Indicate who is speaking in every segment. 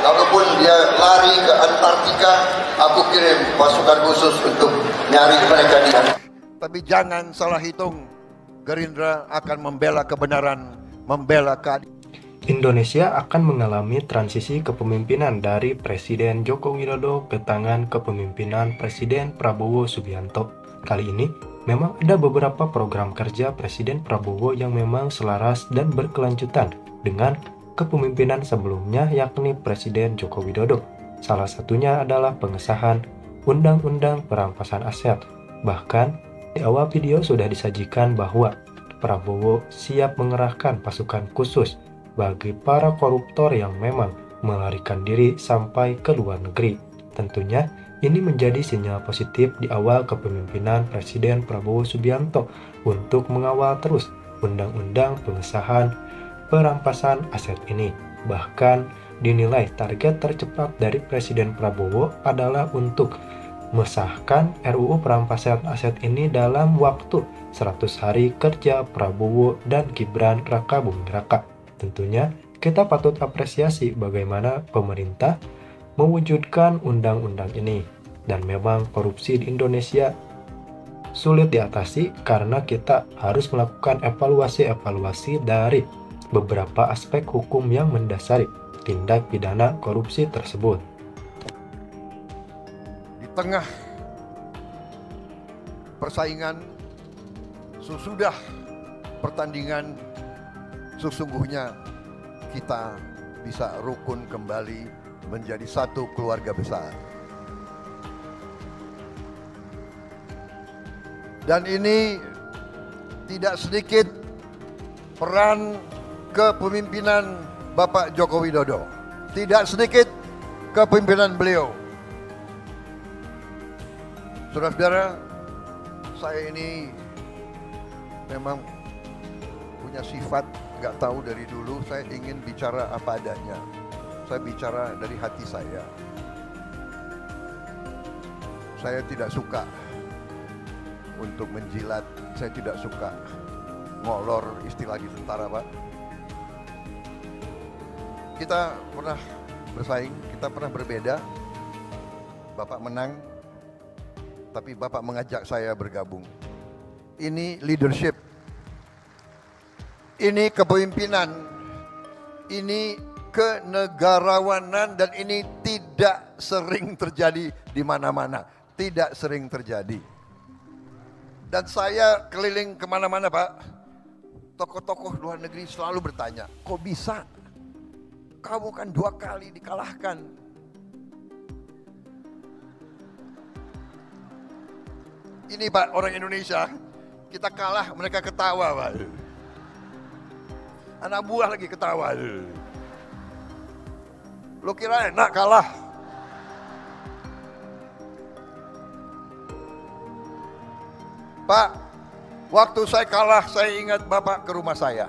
Speaker 1: Kalaupun dia lari ke Antartika, aku kirim pasukan khusus untuk nyari mereka dia. Tapi jangan salah hitung, Gerindra akan membela kebenaran, membela keadilan.
Speaker 2: Indonesia akan mengalami transisi kepemimpinan dari Presiden Joko Widodo ke tangan kepemimpinan Presiden Prabowo Subianto. Kali ini, memang ada beberapa program kerja Presiden Prabowo yang memang selaras dan berkelanjutan dengan kepemimpinan sebelumnya, yakni Presiden Joko Widodo. Salah satunya adalah pengesahan Undang-Undang Perampasan Aset. Bahkan, di awal video sudah disajikan bahwa Prabowo siap mengerahkan pasukan khusus bagi para koruptor yang memang melarikan diri sampai ke luar negeri. Tentunya, ini menjadi sinyal positif di awal kepemimpinan Presiden Prabowo Subianto untuk mengawal terus undang-undang pengesahan perampasan aset ini. Bahkan, dinilai target tercepat dari Presiden Prabowo adalah untuk mengesahkan RUU perampasan aset ini dalam waktu 100 hari kerja Prabowo dan Gibran Rakabuming Raka. Tentunya, kita patut apresiasi bagaimana pemerintah mewujudkan undang-undang ini. Dan memang korupsi di Indonesia sulit diatasi karena kita harus melakukan evaluasi-evaluasi dari beberapa aspek hukum yang mendasari tindak pidana korupsi tersebut.
Speaker 1: Di tengah persaingan, sesudah pertandingan, sesungguhnya kita bisa rukun kembali menjadi satu keluarga besar. Dan ini tidak sedikit peran kepemimpinan Bapak Joko Widodo. Tidak sedikit kepemimpinan beliau. Saudara-saudara, saya ini memang punya sifat, nggak tahu dari dulu, saya ingin bicara apa adanya. Saya bicara dari hati saya. Saya tidak suka untuk menjilat, saya tidak suka ngolor, istilah di tentara, Pak. Kita pernah bersaing, kita pernah berbeda. Bapak menang, tapi Bapak mengajak saya bergabung. Ini leadership. Ini kepemimpinan, ini kenegarawanan, dan ini tidak sering terjadi di mana-mana. Tidak sering terjadi. Dan saya keliling kemana-mana, Pak. Tokoh-tokoh luar negeri selalu bertanya, kok bisa? Kamu kan 2 kali dikalahkan. Ini Pak, orang Indonesia, kita kalah, mereka ketawa, Pak. Anak buah lagi ketawa. Lo kira enak kalah? Pak, waktu saya kalah, saya ingat Bapak ke rumah saya.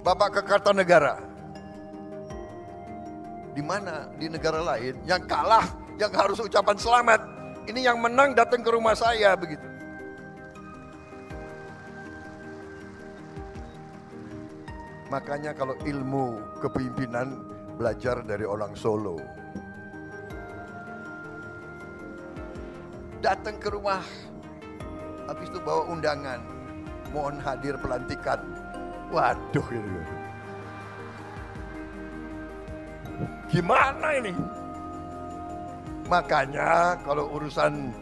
Speaker 1: Bapak ke Kartanegara. Di mana di negara lain yang kalah, yang harus ucapan selamat. Ini yang menang datang ke rumah saya begitu. Makanya kalau ilmu kepemimpinan, belajar dari orang Solo. Datang ke rumah, habis itu bawa undangan, mohon hadir pelantikan. Waduh, gitu. Gimana ini? Makanya kalau urusan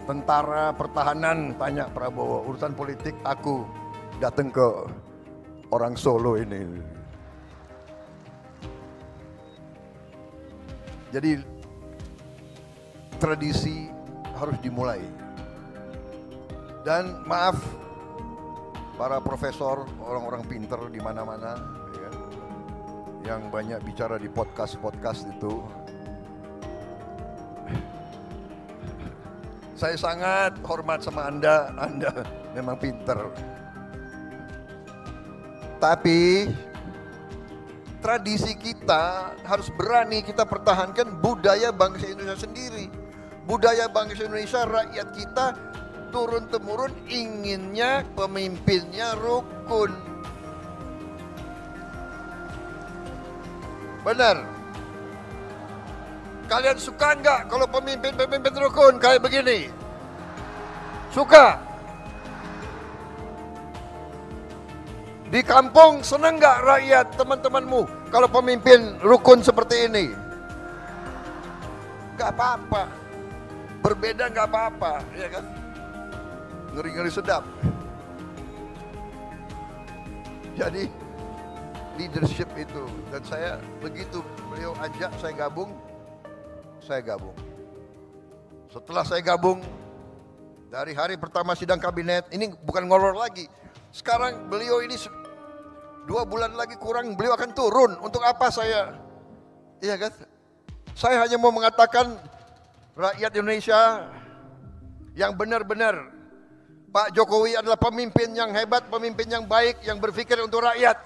Speaker 1: tentara, pertahanan, tanya Prabowo. Urusan politik, aku datang ke orang Solo ini. Jadi tradisi harus dimulai. Dan maaf, para profesor, orang-orang pinter di mana-mana, ya, yang banyak bicara di podcast-podcast itu. Saya sangat hormat sama Anda memang pinter. Tapi tradisi kita harus berani kita pertahankan budaya bangsa Indonesia sendiri. Budaya bangsa Indonesia, rakyat kita turun-temurun inginnya pemimpinnya rukun. Benar. Kalian suka nggak kalau pemimpin-pemimpin rukun kayak begini? Suka? Di kampung senang nggak rakyat teman-temanmu kalau pemimpin rukun seperti ini? Nggak apa-apa. Berbeda nggak apa-apa, ya kan? Ngeri-ngeri sedap. Jadi leadership itu, dan saya begitu beliau ajak saya gabung. Setelah saya gabung, dari hari pertama sidang kabinet, ini bukan ngolor lagi. Sekarang beliau ini 2 bulan lagi kurang, beliau akan turun. Untuk apa saya? Iya kan? Saya hanya mau mengatakan rakyat Indonesia yang benar-benar Pak Jokowi adalah pemimpin yang hebat, pemimpin yang baik, yang berpikir untuk rakyat.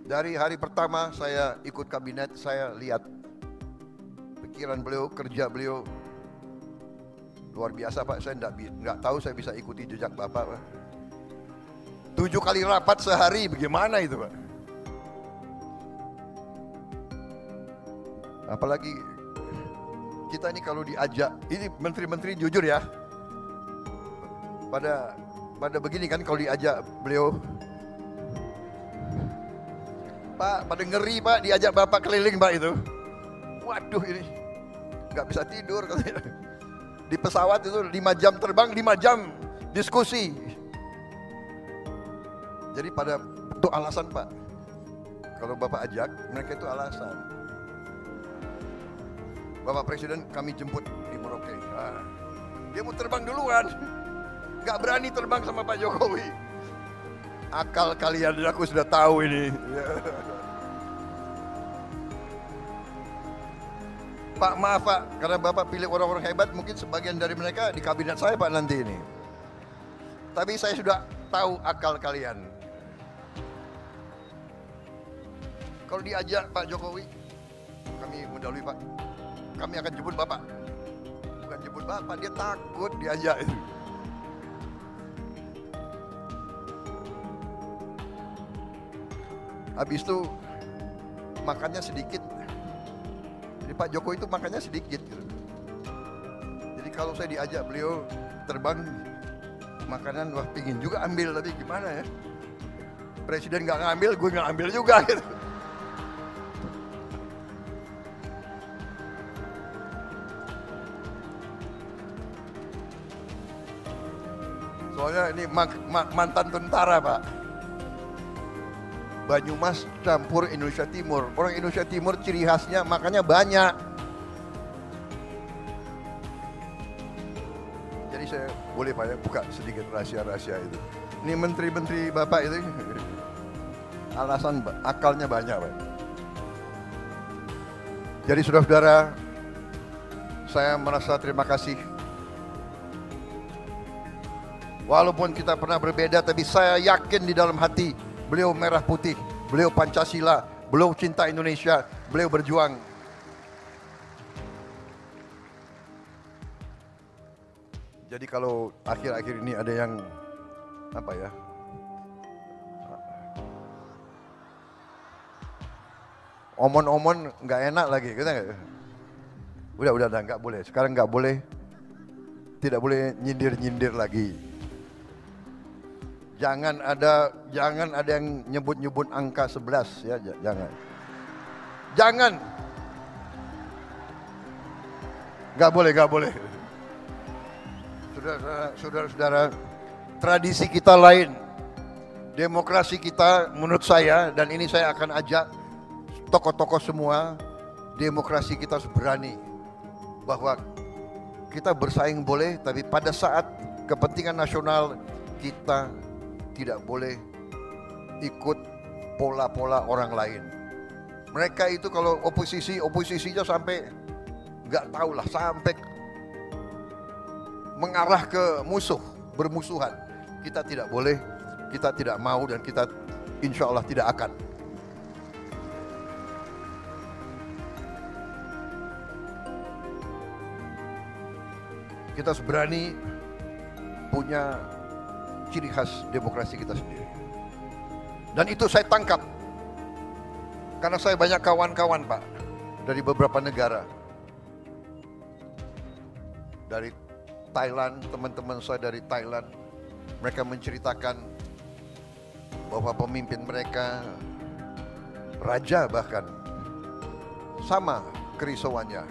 Speaker 1: Dari hari pertama saya ikut kabinet, saya lihat pikiran beliau, kerja beliau luar biasa Pak. Saya nggak tahu saya bisa ikuti jejak Bapak Pak. 7 kali rapat sehari, bagaimana itu Pak? Apalagi kita ini kalau diajak, ini menteri-menteri jujur ya, pada begini kan kalau diajak beliau, Pak, pada ngeri Pak, diajak Bapak keliling Pak itu. Waduh ini, nggak bisa tidur katanya. Di pesawat itu 5 jam terbang, 5 jam diskusi. Jadi pada itu alasan Pak, kalau Bapak ajak, mereka itu alasan. Bapak Presiden kami jemput di Merauke. Nah, dia mau terbang duluan, nggak berani terbang sama Pak Jokowi. Akal kalian, aku sudah tahu ini. Pak maaf Pak, karena Bapak pilih orang-orang hebat, mungkin sebagian dari mereka di kabinet saya Pak nanti ini. Tapi saya sudah tahu akal kalian. Kalau diajak Pak Jokowi, kami mendahului Pak. Kami akan jemput Bapak. Bukan jemput Bapak, dia takut diajak itu. Habis itu makannya sedikit. Jadi Pak Jokowi itu makannya sedikit gitu. Jadi kalau saya diajak beliau terbang, makanan wah pingin juga ambil, tapi gimana ya? Presiden nggak ngambil, gue nggak ambil juga gitu. Soalnya ini mantan tentara Pak. Banyumas campur Indonesia Timur. Orang Indonesia Timur ciri khasnya makannya banyak. Jadi saya boleh Pak ya buka sedikit rahasia-rahasia itu. Ini menteri-menteri Bapak itu alasan akalnya banyak Pak. Jadi saudara-saudara, saya merasa terima kasih. Walaupun kita pernah berbeda, tapi saya yakin di dalam hati beliau merah putih, beliau Pancasila, beliau cinta Indonesia, beliau berjuang. Jadi kalau akhir-akhir ini ada yang apa ya? Omon-omon nggak enak lagi, kita udah nggak boleh. Sekarang nggak boleh, tidak boleh nyindir-nyindir lagi. Jangan ada yang nyebut-nyebut angka 11 ya, jangan. Nggak boleh. Saudara-saudara, tradisi kita lain, demokrasi kita menurut saya, dan ini saya akan ajak tokoh-tokoh semua, demokrasi kita harus berani bahwa kita bersaing boleh, tapi pada saat kepentingan nasional kita tidak boleh ikut pola-pola orang lain. Mereka itu kalau oposisinya sampai nggak tahu lah, sampai mengarah ke bermusuhan. Kita tidak boleh, kita tidak mau, dan kita insya Allah tidak akan. Kita harus berani punya ciri khas demokrasi kita sendiri. Dan itu saya tangkap Karena saya banyak kawan-kawan Pak, dari beberapa negara. Dari Thailand, teman-teman saya dari Thailand, mereka menceritakan bahwa pemimpin mereka, raja bahkan, sama kerisauannya,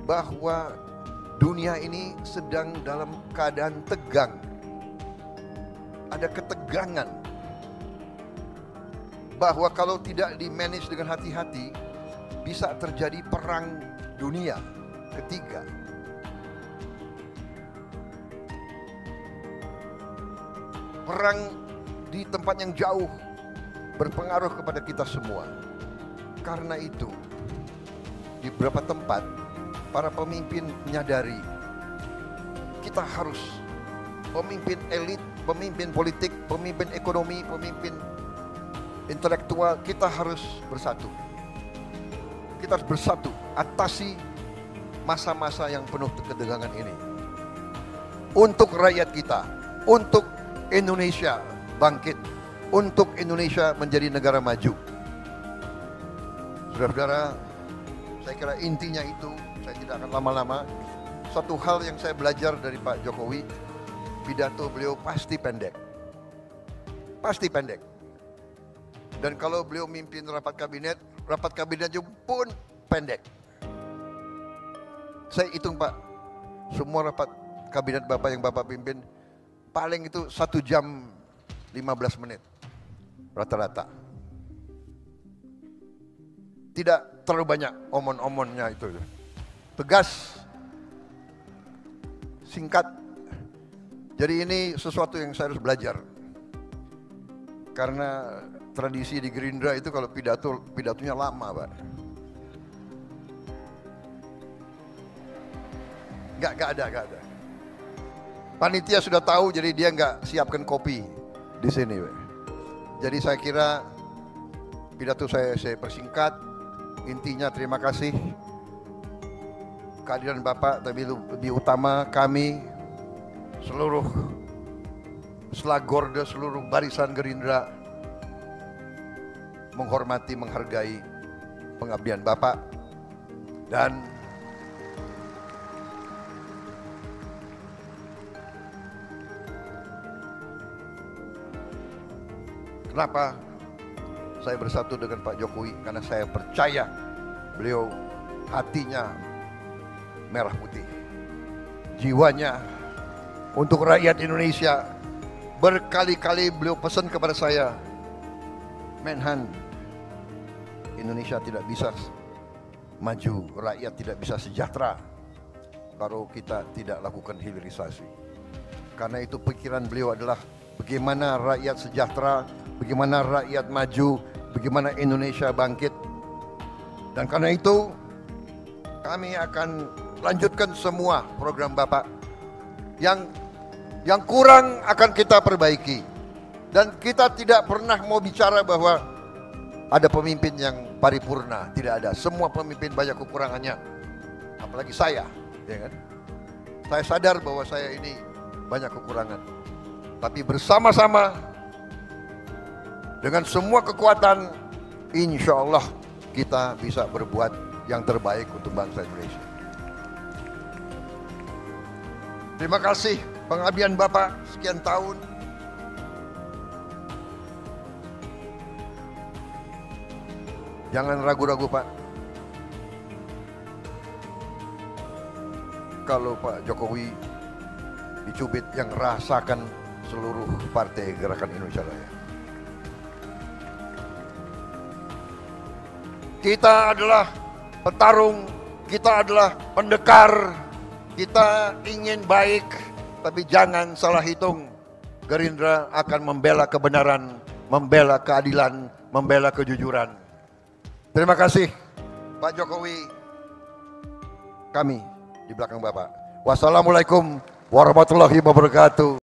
Speaker 1: bahwa dunia ini sedang dalam keadaan tegang. Ada ketegangan, bahwa kalau tidak di-manage dengan hati-hati, bisa terjadi perang dunia ketiga. Perang di tempat yang jauh berpengaruh kepada kita semua. Karena itu, di beberapa tempat, para pemimpin menyadari kita harus, pemimpin elit, pemimpin politik, pemimpin ekonomi, pemimpin intelektual, kita harus bersatu. Kita harus bersatu, atasi masa-masa yang penuh ketegangan ini. Untuk rakyat kita, untuk Indonesia bangkit, untuk Indonesia menjadi negara maju. Saudara-saudara, saya kira intinya itu, saya tidak akan lama-lama. Satu hal yang saya belajar dari Pak Jokowi, pidato beliau pasti pendek. Pasti pendek. Dan kalau beliau mimpin rapat kabinetnya pun pendek. Saya hitung Pak, semua rapat kabinet Bapak yang Bapak pimpin, paling itu 1 jam 15 menit rata-rata. Tidak terlalu banyak omon-omonnya itu. Tegas, singkat. Jadi ini sesuatu yang saya harus belajar. Karena tradisi di Gerindra itu kalau pidatonya lama, Pak. Nggak ada. Panitia sudah tahu, jadi dia nggak siapkan kopi di sini, Pak. Jadi saya kira pidato saya persingkat. Intinya terima kasih kehadiran Bapak, tapi lebih utama kami seluruh selagorda, seluruh barisan Gerindra menghormati, menghargai pengabdian Bapak, dan kenapa saya bersatu dengan Pak Jokowi? Karena saya percaya beliau hatinya merah putih, jiwanya untuk rakyat Indonesia. Berkali-kali beliau pesan kepada saya, Menhan, Indonesia tidak bisa maju, rakyat tidak bisa sejahtera kalau kita tidak lakukan hilirisasi. Karena itu pikiran beliau adalah bagaimana rakyat sejahtera, bagaimana rakyat maju, bagaimana Indonesia bangkit. Dan karena itu kami akan lanjutkan semua program Bapak. Yang kurang akan kita perbaiki. Dan kita tidak pernah mau bicara bahwa ada pemimpin yang paripurna, tidak ada. Semua pemimpin banyak kekurangannya. Apalagi saya, ya kan? Saya sadar bahwa saya ini banyak kekurangan. Tapi bersama-sama dengan semua kekuatan, insya Allah kita bisa berbuat yang terbaik untuk bangsa Indonesia. Terima kasih pengabdian Bapak sekian tahun. Jangan ragu-ragu Pak. Kalau Pak Jokowi dicubit, yang rasakan seluruh partai Gerakan Indonesia Raya. Kita adalah petarung, kita adalah pendekar, kita ingin baik, tapi jangan salah hitung. Gerindra akan membela kebenaran, membela keadilan, membela kejujuran. Terima kasih Pak Jokowi, kami di belakang Bapak. Wassalamualaikum warahmatullahi wabarakatuh.